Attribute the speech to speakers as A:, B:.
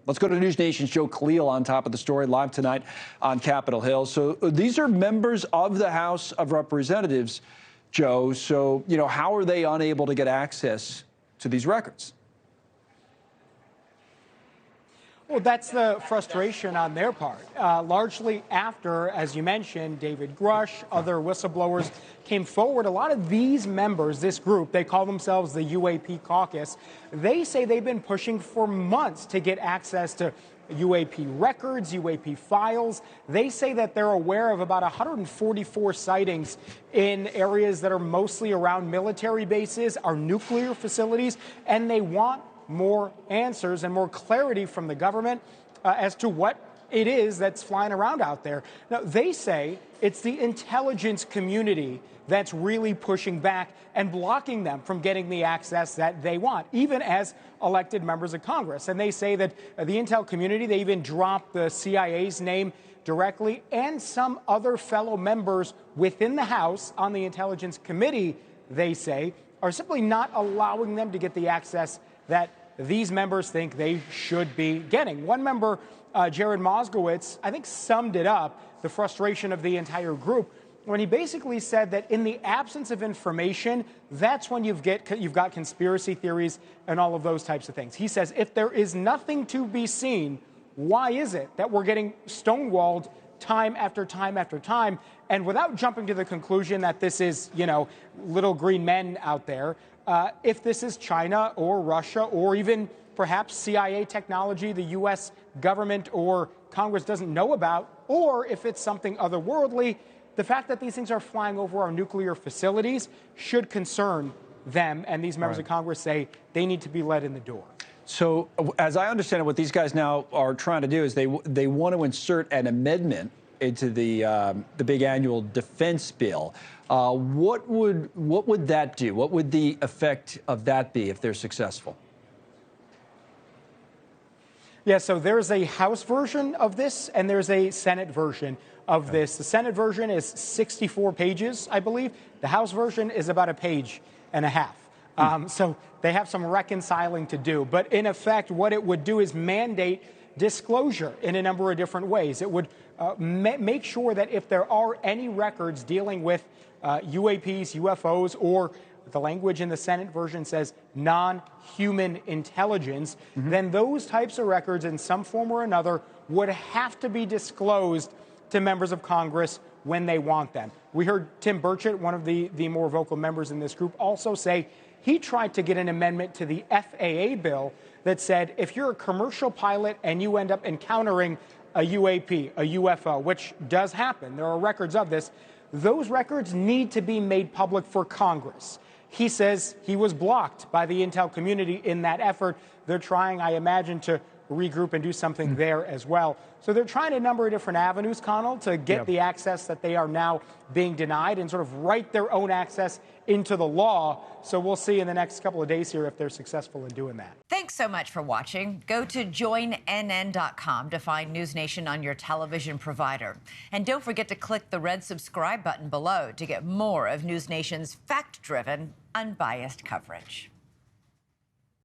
A: Let's go to NewsNation's Joe Khalil on top of the story, live tonight on Capitol Hill. So these are members of the House of Representatives, Joe. So, how are they unable to get access to these records?
B: Well, that's the frustration on their part. Largely after, as you mentioned, David Grush, other whistleblowers came forward. A lot of these members, this group, they call themselves the UAP caucus. They say they've been pushing for months to get access to UAP records, UAP files. They say that they're aware of about 144 sightings in areas that are mostly around military bases, our nuclear facilities, and they want more answers and more clarity from the government as to what it is that's flying around out there. Now, they say it's the intelligence community that's really pushing back and blocking them from getting the access that they want, even as elected members of Congress. And they say that the intel community, they even dropped the CIA's name directly, and some other fellow members within the House on the Intelligence Committee, they say, are simply not allowing them to get the access that these members think they should be getting. One member, Jared Moskowitz, I think summed it up, the frustration of the entire group, when he basically said that in the absence of information, that's when you've got conspiracy theories and all of those types of things. He says, if there is nothing to be seen, why is it that we're getting stonewalled time after time after time? And without jumping to the conclusion that this is, little green men out there, if this is China or Russia or even perhaps CIA technology the U.S. government or Congress doesn't know about, or if it's something otherworldly, the fact that these things are flying over our nuclear facilities should concern them. And these members of Congress say they need to be let in the door.
A: So as I understand it, what these guys now are trying to do is they want to insert an amendment into the big annual defense bill. What would that do? What would the effect of that be if they're successful?
B: Yeah, so there's a House version of this and there's a Senate version of this. The Senate version is 64 pages, I believe. The House version is about a page and a half. So they have some reconciling to do. But in effect, what it would do is mandate disclosure in a number of different ways. It would make sure that if there are any records dealing with UAPs, UFOs, or the language in the Senate version says non-human intelligence, then those types of records in some form or another would have to be disclosed to members of Congress when they want them. We heard Tim Burchett, one of the more vocal members in this group, also say he tried to get an amendment to the FAA bill that said if you're a commercial pilot and you end up encountering a UAP, a UFO, which does happen, there are records of this, those records need to be made public for Congress. He says he was blocked by the intel community in that effort. They're trying, I imagine, to regroup and do something there as well. So they're trying a number of different avenues, Connell, to get the access that they are now being denied and sort of write their own access into the law. So we'll see in the next couple of days here if they're successful in doing that.
C: Thanks so much for watching. Go to joinnn.com to find NewsNation on your television provider. And don't forget to click the red subscribe button below to get more of NewsNation's fact-driven, unbiased coverage.